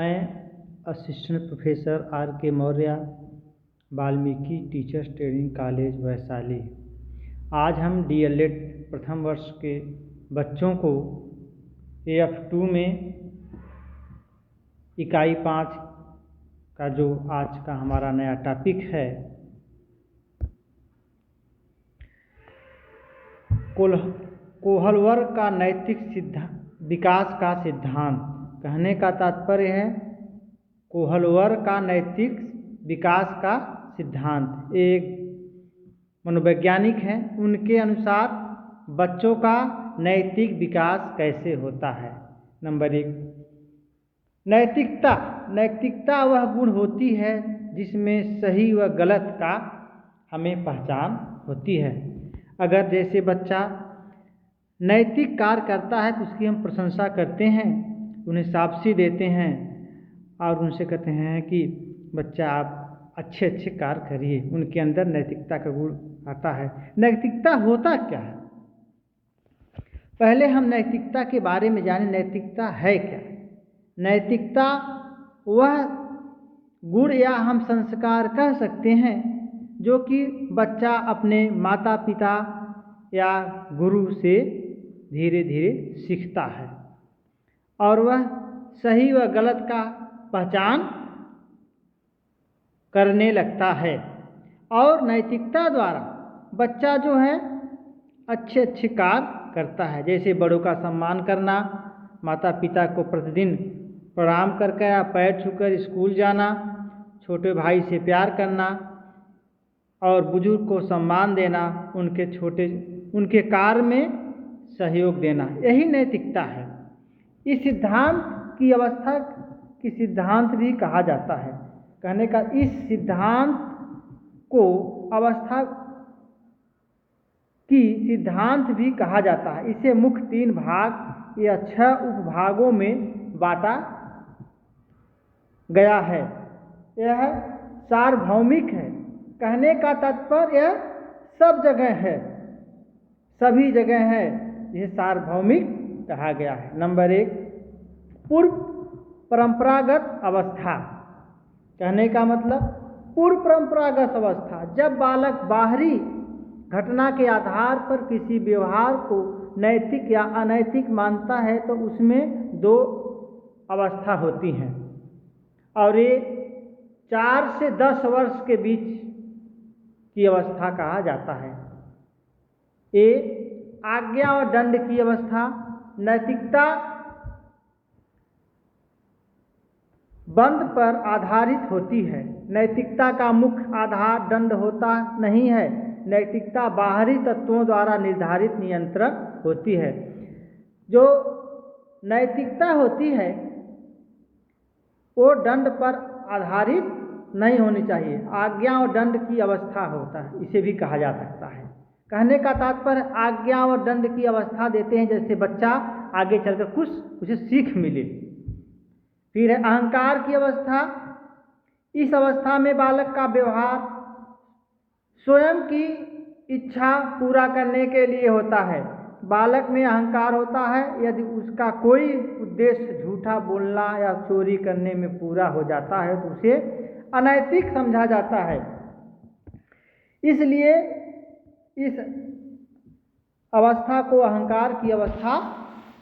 मैं assistant professor are के Maurya, Valmiki teachers training college Vaishali. आज हम DLED प्रथम वर्ष के बच्चों को AF2 में इकाई 5 का जो आज का हमारा नया टॉपिक है, कोहलवर का नैतिक विकास का सिद्धांत। कहने का तात्पर्य है कोहलवर का नैतिक विकास का सिद्धांत। एक मनोवैज्ञानिक हैं, उनके अनुसार बच्चों का नैतिक विकास कैसे होता है। नंबर 1, नैतिकता वह गुण होती है जिसमें सही व गलत का हमें पहचान होती है। अगर जैसे बच्चा नैतिक कार्य करता है तो उसकी हम प्रशंसा करते हैं, उन्हें शाबाशी देते हैं और उनसे कहते हैं कि बच्चा आप अच्छे कार्य करिए। उनके अंदर नैतिकता का गुण आता है। नैतिकता होता क्या है? पहले हम नैतिकता के बारे में जानें। नैतिकता है क्या? नैतिकता वह गुण या हम संस्कार कह सकते हैं जो कि बच्चा अपने माता पिता या गुरु से धीरे धीरे सीखता है और वह सही व गलत का पहचान करने लगता है। और नैतिकता द्वारा बच्चा जो है अच्छे कार्य करता है, जैसे बड़ों का सम्मान करना, माता पिता को प्रतिदिन प्रणाम करके या पैर छूकर स्कूल जाना, छोटे भाई से प्यार करना और बुजुर्ग को सम्मान देना, उनके कार्य में सहयोग देना, यही नैतिकता है। इस सिद्धांत की अवस्था की सिद्धांत भी कहा जाता है। कहने का इस सिद्धांत को अवस्था की सिद्धांत भी कहा जाता है। इसे मुख्य 3 भाग या 6 उपभागों में बांटा गया है। यह सार्वभौमिक है। कहने का तात्पर्य यह सब जगह है, सभी जगह है, यह सार्वभौमिक कहा गया है। नंबर 1, पूर्व परंपरागत अवस्था। कहने का मतलब पूर्व परंपरागत अवस्था, जब बालक बाहरी घटना के आधार पर किसी व्यवहार को नैतिक या अनैतिक मानता है तो उसमें 2 अवस्था होती हैं और ये 4 से 10 वर्ष के बीच की अवस्था कहा जाता है। ये आज्ञा और दंड की अवस्था। नैतिकता बंद पर आधारित होती है। नैतिकता का मुख्य आधार दंड होता नहीं है। नैतिकता बाहरी तत्वों द्वारा निर्धारित नियंत्रण होती है। जो नैतिकता होती है वो दंड पर आधारित नहीं होनी चाहिए। आज्ञा और दंड की अवस्था होता है, इसे भी कहा जा सकता है। कहने का तात्पर्य आज्ञा और दंड की अवस्था देते हैं जैसे बच्चा आगे चलकर कुछ उसे सीख मिले। फिर है अहंकार की अवस्था। इस अवस्था में बालक का व्यवहार स्वयं की इच्छा पूरा करने के लिए होता है। बालक में अहंकार होता है यदि उसका कोई उद्देश्य झूठा बोलना या चोरी करने में पूरा हो जाता है तो उसे अनैतिक समझा जाता है। इसलिए इस अवस्था को अहंकार की अवस्था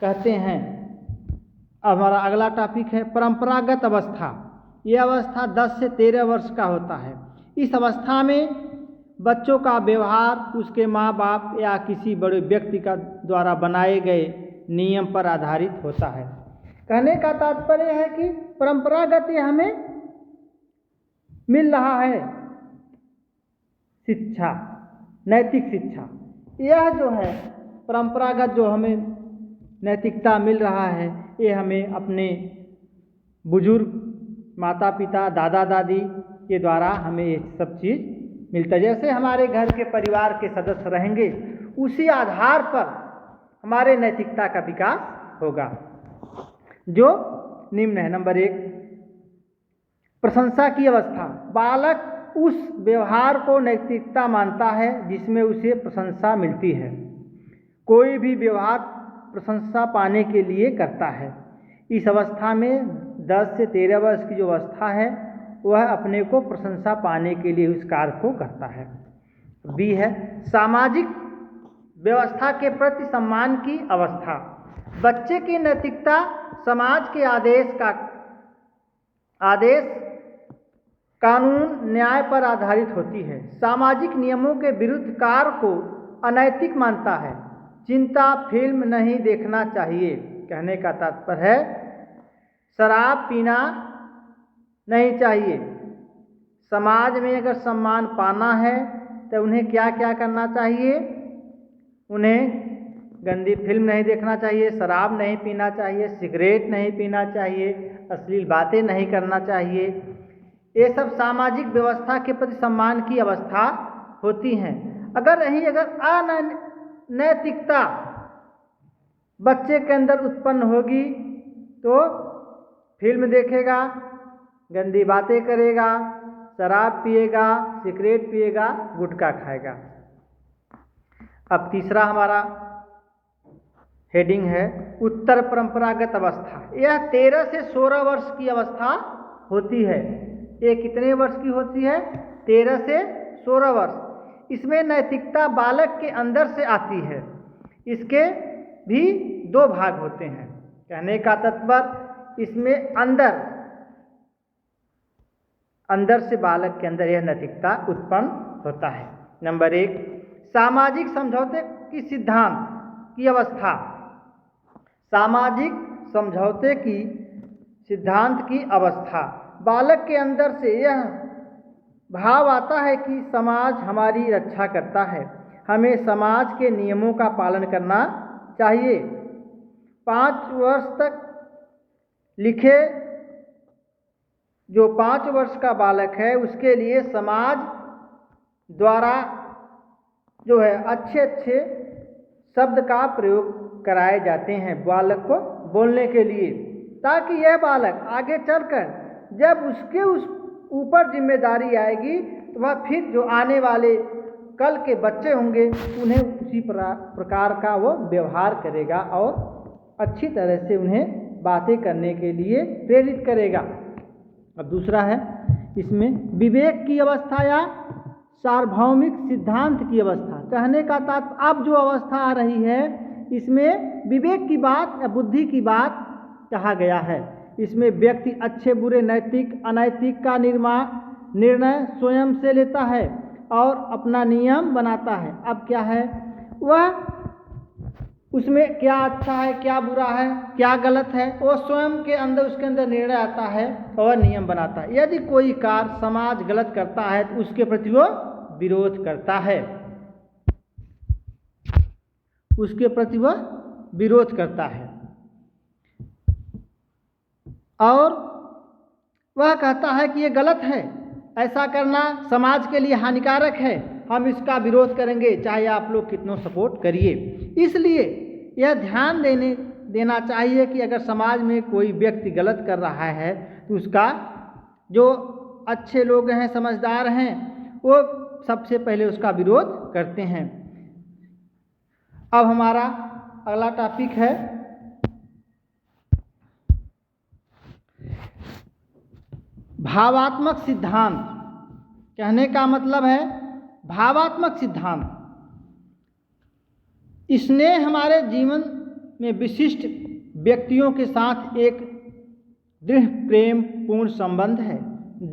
कहते हैं। अब हमारा अगला टॉपिक है परंपरागत अवस्था। यह अवस्था 10 से 13 वर्ष का होता है। इस अवस्था में बच्चों का व्यवहार उसके माँ बाप या किसी बड़े व्यक्ति का द्वारा बनाए गए नियम पर आधारित होता है। कहने का तात्पर्य है कि परंपरागत हमें मिल रहा है शिक्षा, नैतिक शिक्षा। यह जो है परंपरागत जो हमें नैतिकता मिल रहा है, ये हमें अपने बुजुर्ग माता पिता दादा दादी के द्वारा हमें ये सब चीज़ मिलता है। जैसे हमारे घर के परिवार के सदस्य रहेंगे उसी आधार पर हमारे नैतिकता का विकास होगा। जो निम्न है। नंबर 1, प्रशंसा की अवस्था। बालक उस व्यवहार को नैतिकता मानता है जिसमें उसे प्रशंसा मिलती है। कोई भी व्यवहार प्रशंसा पाने के लिए करता है। इस अवस्था में 10 से 13 वर्ष की जो अवस्था है वह अपने को प्रशंसा पाने के लिए उस कार्य को करता है। बी है सामाजिक व्यवस्था के प्रति सम्मान की अवस्था। बच्चे की नैतिकता समाज के आदेश कानून न्याय पर आधारित होती है। सामाजिक नियमों के विरुद्ध कार्य को अनैतिक मानता है। चिंता फिल्म नहीं देखना चाहिए। कहने का तात्पर्य है शराब पीना नहीं चाहिए। समाज में अगर सम्मान पाना है तो उन्हें क्या क्या करना चाहिए? उन्हें गंदी फिल्म नहीं देखना चाहिए, शराब नहीं पीना चाहिए, सिगरेट नहीं पीना चाहिए, अश्लील बातें नहीं करना चाहिए। ये सब सामाजिक व्यवस्था के प्रति सम्मान की अवस्था होती हैं। अगर अनैतिकता बच्चे के अंदर उत्पन्न होगी तो फिल्म देखेगा, गंदी बातें करेगा, शराब पिएगा, सिगरेट पिएगा, गुटखा खाएगा। अब तीसरा हमारा हेडिंग है उत्तर परंपरागत अवस्था। यह 13 से 16 वर्ष की अवस्था होती है। ये कितने वर्ष की होती है? 13 से 16 वर्ष। इसमें नैतिकता बालक के अंदर से आती है। इसके भी 2 भाग होते हैं। कहने का तात्पर्य इसमें अंदर से बालक के अंदर यह नैतिकता उत्पन्न होता है। नंबर 1 सामाजिक समझौते की सिद्धांत की अवस्था। सामाजिक समझौते की सिद्धांत की अवस्था। बालक के अंदर से यह भाव आता है कि समाज हमारी रक्षा करता है, हमें समाज के नियमों का पालन करना चाहिए। 5 वर्ष तक लिखे जो 5 वर्ष का बालक है उसके लिए समाज द्वारा जो है अच्छे अच्छे शब्द का प्रयोग कराए जाते हैं बालक को बोलने के लिए, ताकि यह बालक आगे चलकर जब उसके उस ऊपर जिम्मेदारी आएगी तो वह फिर जो आने वाले कल के बच्चे होंगे उन्हें उसी प्रकार का वो व्यवहार करेगा और अच्छी तरह से उन्हें बातें करने के लिए प्रेरित करेगा। अब दूसरा है इसमें विवेक की अवस्था या सार्वभौमिक सिद्धांत की अवस्था। कहने का तात्पर्य अब जो अवस्था आ रही है इसमें विवेक की बात या बुद्धि की बात कहा गया है। इसमें व्यक्ति अच्छे बुरे नैतिक अनैतिक का निर्णय स्वयं से लेता है और अपना नियम बनाता है। अब क्या है वह उसमें क्या अच्छा है क्या बुरा है क्या गलत है वो स्वयं के अंदर उसके अंदर निर्णय आता है और नियम बनाता है। यदि कोई कार्य समाज गलत करता है तो उसके प्रति वो विरोध करता है, उसके प्रति वह विरोध करता है और वह कहता है कि ये गलत है, ऐसा करना समाज के लिए हानिकारक है, हम इसका विरोध करेंगे चाहे आप लोग कितना सपोर्ट करिए। इसलिए यह ध्यान देना चाहिए कि अगर समाज में कोई व्यक्ति गलत कर रहा है तो उसका जो अच्छे लोग हैं समझदार हैं वो सबसे पहले उसका विरोध करते हैं। अब हमारा अगला टॉपिक है भावात्मक सिद्धांत। कहने का मतलब है भावात्मक सिद्धांत स्नेह हमारे जीवन में विशिष्ट व्यक्तियों के साथ एक दृढ़ प्रेम पूर्ण संबंध है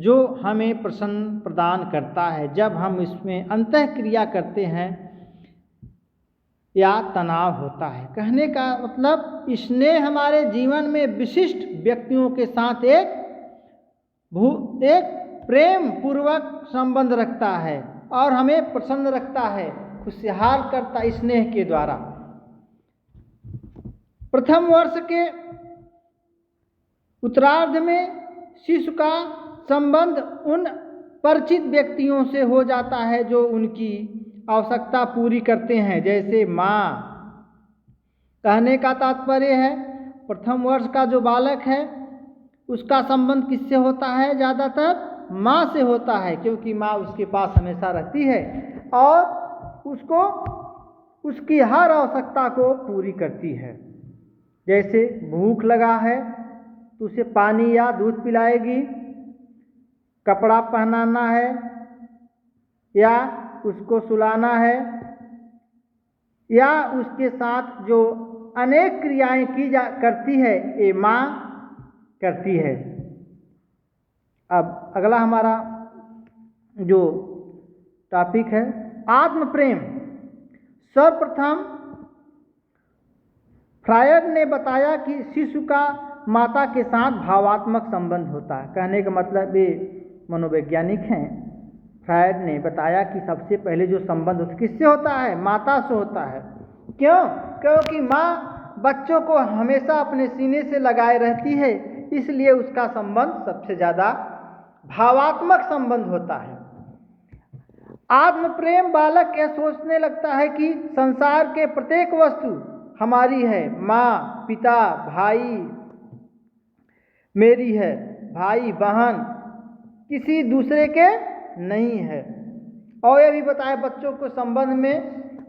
जो हमें प्रसन्न प्रदान करता है जब हम इसमें अंतःक्रिया करते हैं या तनाव होता है। कहने का मतलब स्नेह हमारे जीवन में विशिष्ट व्यक्तियों के साथ एक प्रेम पूर्वक संबंध रखता है और हमें प्रसन्न रखता है, खुशहाल करता स्नेह के द्वारा। प्रथम वर्ष के उत्तरार्ध में शिशु का संबंध उन परिचित व्यक्तियों से हो जाता है जो उनकी आवश्यकता पूरी करते हैं, जैसे माँ। कहने का तात्पर्य है प्रथम वर्ष का जो बालक है उसका संबंध किससे होता है? ज़्यादातर माँ से होता है, क्योंकि माँ उसके पास हमेशा रहती है और उसको उसकी हर आवश्यकता को पूरी करती है। जैसे भूख लगा है तो उसे पानी या दूध पिलाएगी, कपड़ा पहनाना है या उसको सुलाना है या उसके साथ जो अनेक क्रियाएं की जा करती है ये माँ करती है। अब अगला हमारा जो टॉपिक है आत्म प्रेम। सर्वप्रथम फ्रायड ने बताया कि शिशु का माता के साथ भावात्मक संबंध होता है। कहने का मतलब ये मनोवैज्ञानिक हैं, फ्रायड ने बताया कि सबसे पहले जो संबंध किससे होता है, माता से होता है। क्यों? क्योंकि माँ बच्चों को हमेशा अपने सीने से लगाए रहती है, इसलिए उसका संबंध सबसे ज़्यादा भावात्मक संबंध होता है। आत्म प्रेम बालक यह सोचने लगता है कि संसार के प्रत्येक वस्तु हमारी है, माँ, पिता, भाई मेरी है, भाई बहन किसी दूसरे के नहीं है। और यह भी बताया बच्चों को संबंध में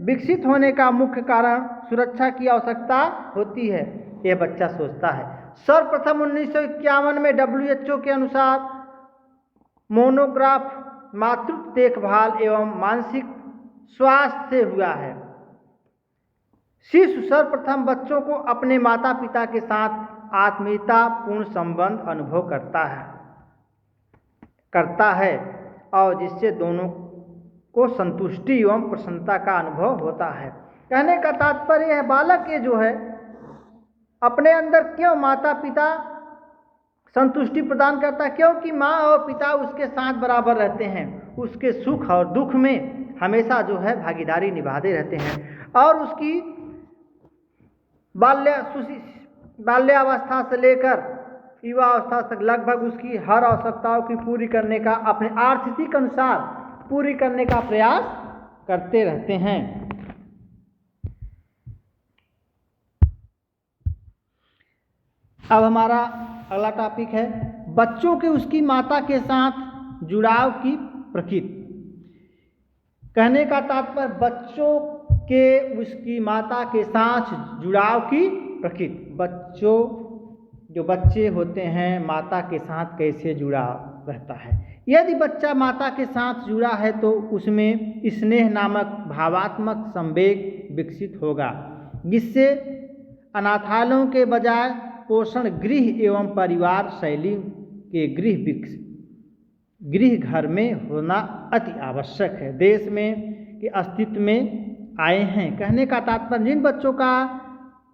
विकसित होने का मुख्य कारण सुरक्षा की आवश्यकता होती है, यह बच्चा सोचता है। सर्वप्रथम 1951 में WHO के अनुसार मोनोग्राफ मातृत्व देखभाल एवं मानसिक स्वास्थ्य से हुआ है। शिशु सर्वप्रथम बच्चों को अपने माता पिता के साथ आत्मीयता पूर्ण संबंध अनुभव करता है और जिससे दोनों को संतुष्टि एवं प्रसन्नता का अनुभव होता है। कहने का तात्पर्य है बालक ये जो है अपने अंदर क्यों माता पिता संतुष्टि प्रदान करता है, क्योंकि माँ और पिता उसके साथ बराबर रहते हैं, उसके सुख और दुख में हमेशा जो है भागीदारी निभाते रहते हैं और उसकी बाल्यावस्था से लेकर युवा अवस्था तक लगभग उसकी हर आवश्यकताओं की पूरी करने का अपने आर्थिक के अनुसार पूरी करने का प्रयास करते रहते हैं। अब हमारा अगला टॉपिक है बच्चों के उसकी माता के साथ जुड़ाव की प्रकृति। कहने का तात्पर्य बच्चों के उसकी माता के साथ जुड़ाव की प्रकृति। जो बच्चे होते हैं माता के साथ कैसे जुड़ाव रहता है। यदि बच्चा माता के साथ जुड़ा है तो उसमें स्नेह नामक भावात्मक संवेग विकसित होगा, जिससे अनाथालयों के बजाय पोषण गृह एवं परिवार शैली के गृह घर में होना अति आवश्यक है। देश में के अस्तित्व में आए हैं। कहने का तात्पर्य जिन बच्चों का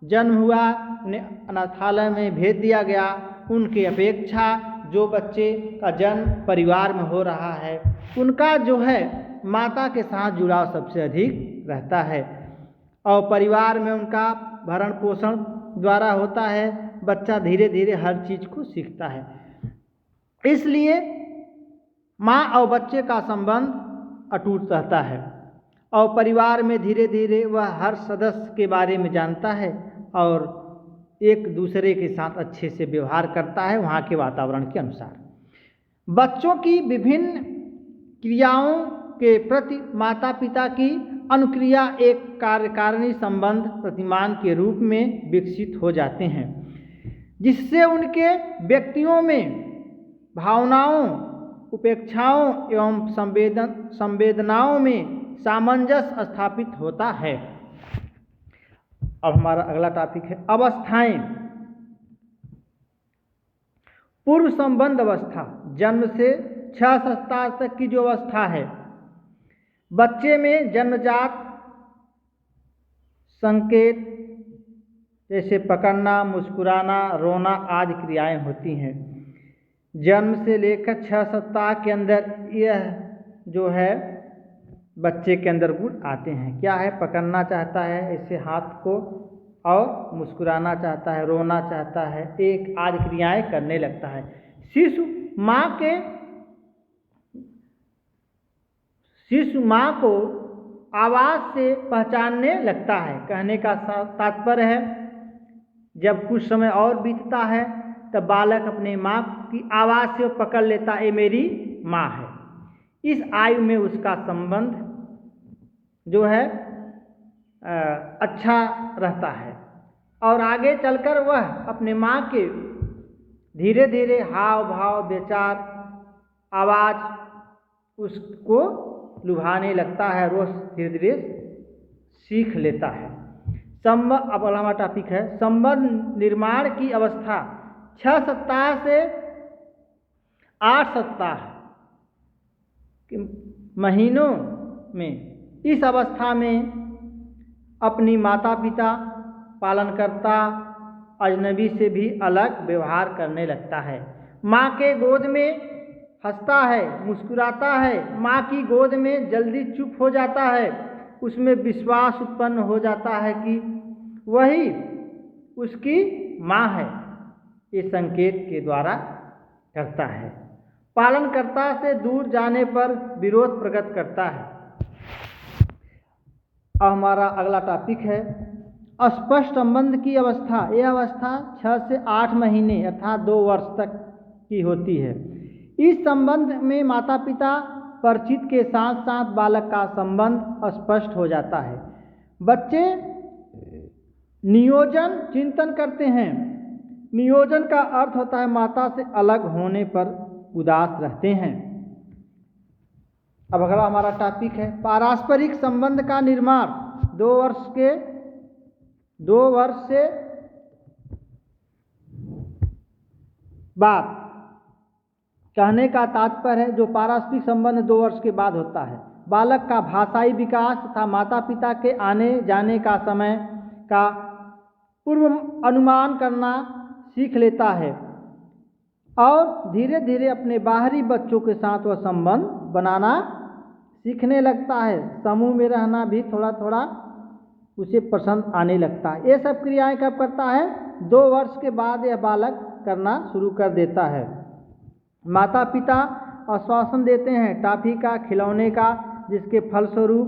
जन्म हुआ उन्हें अनाथालय में भेज दिया गया, उनकी अपेक्षा जो बच्चे का जन्म परिवार में हो रहा है उनका जो है माता के साथ जुड़ाव सबसे अधिक रहता है और परिवार में उनका भरण पोषण द्वारा होता है। बच्चा धीरे धीरे हर चीज़ को सीखता है, इसलिए माँ और बच्चे का संबंध अटूट रहता है और परिवार में धीरे धीरे वह हर सदस्य के बारे में जानता है और एक दूसरे के साथ अच्छे से व्यवहार करता है वहाँ के वातावरण के अनुसार। बच्चों की विभिन्न क्रियाओं के प्रति माता पिता की अनुक्रिया एक कार्यकारिणी संबंध प्रतिमान के रूप में विकसित हो जाते हैं, जिससे उनके व्यक्तियों में भावनाओं, उपेक्षाओं एवं संवेदनाओं में सामंजस्य स्थापित होता है। अब हमारा अगला टॉपिक है अवस्थाएं। पूर्व संबंध अवस्था जन्म से 6 सप्ताह तक की जो अवस्था है, बच्चे में जन्मजात संकेत जैसे पकड़ना, मुस्कुराना, रोना आदि क्रियाएं होती हैं। जन्म से लेकर 6 सप्ताह के अंदर यह जो है बच्चे के अंदर गुण आते हैं। क्या है? पकड़ना चाहता है ऐसे हाथ को और मुस्कुराना चाहता है, रोना चाहता है, एक आदि क्रियाएं करने लगता है। शिशु माँ को आवाज़ से पहचानने लगता है। कहने का तात्पर्य है जब कुछ समय और बीतता है तब बालक अपने माँ की आवाज़ से पकड़ लेता है, ये मेरी माँ है। इस आयु में उसका संबंध जो है अच्छा रहता है और आगे चलकर वह अपने माँ के धीरे धीरे हाव भाव विचार आवाज़ उसको लुभाने लगता है, रोज धीरे धीरे सीख लेता है। अब अगला हमारा टॉपिक है संबंध निर्माण की अवस्था। 6 सप्ताह से 8 सप्ताह के महीनों में इस अवस्था में अपनी माता पिता पालनकर्ता अजनबी से भी अलग व्यवहार करने लगता है। माँ के गोद में हंसता है, मुस्कुराता है, माँ की गोद में जल्दी चुप हो जाता है। उसमें विश्वास उत्पन्न हो जाता है कि वही उसकी माँ है, ये संकेत के द्वारा करता है। पालनकर्ता से दूर जाने पर विरोध प्रकट करता है। अब हमारा अगला टॉपिक है अस्पष्ट संबंध की अवस्था। यह अवस्था 6 से 8 महीने अर्थात 2 वर्ष तक की होती है। इस संबंध में माता पिता परिचित के साथ साथ बालक का संबंध स्पष्ट हो जाता है। बच्चे नियोजन चिंतन करते हैं। नियोजन का अर्थ होता है माता से अलग होने पर उदास रहते हैं। अब अगला हमारा टॉपिक है पारस्परिक संबंध का निर्माण। 2 वर्ष से बाद कहने का तात्पर्य है जो पारस्परिक संबंध 2 वर्ष के बाद होता है। बालक का भाषाई विकास तथा माता पिता के आने जाने का समय का पूर्व अनुमान करना सीख लेता है और धीरे धीरे अपने बाहरी बच्चों के साथ वह संबंध बनाना सीखने लगता है। समूह में रहना भी थोड़ा थोड़ा उसे पसंद आने लगता है। ये सब क्रियाएं कब करता है? 2 वर्ष के बाद यह बालक करना शुरू कर देता है। माता पिता आश्वासन देते हैं टॉफी का, खिलौने का, जिसके फलस्वरूप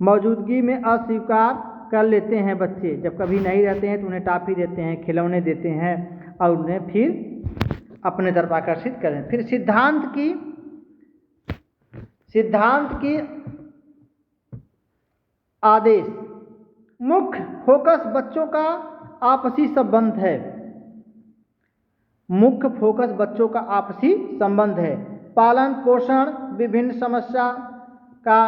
मौजूदगी में अस्वीकार कर लेते हैं बच्चे। जब कभी नहीं रहते हैं तो उन्हें टॉफी देते हैं, खिलौने देते हैं और उन्हें फिर अपने तरफ आकर्षित करें। फिर सिद्धांत की आदेश। मुख्य फोकस बच्चों का आपसी संबंध है। मुख्य फोकस बच्चों का आपसी संबंध है। पालन पोषण, विभिन्न समस्या का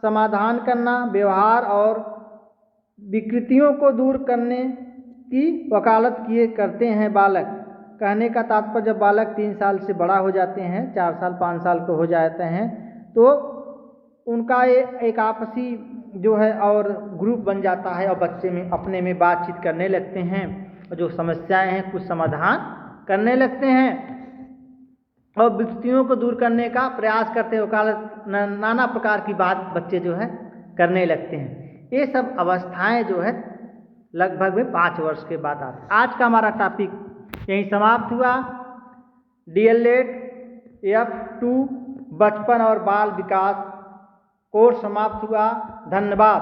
समाधान करना, व्यवहार और विकृतियों को दूर करने की वकालत करते हैं बालक। कहने का तात्पर्य जब बालक 3 साल से बड़ा हो जाते हैं, 4 साल 5 साल के हो जाते हैं, तो उनका एक आपसी जो है और ग्रुप बन जाता है और बच्चे में अपने में बातचीत करने लगते हैं और जो समस्याएं हैं कुछ समाधान करने लगते हैं और विकृतियों को दूर करने का प्रयास करते हैं। वकालत नाना प्रकार की बात बच्चे जो है करने लगते हैं। ये सब अवस्थाएं जो है लगभग में 5 वर्ष के बाद आती है। आज का हमारा टॉपिक यहीं समाप्त हुआ। DLED F2 बचपन और बाल विकास कोर्स समाप्त हुआ। धन्यवाद।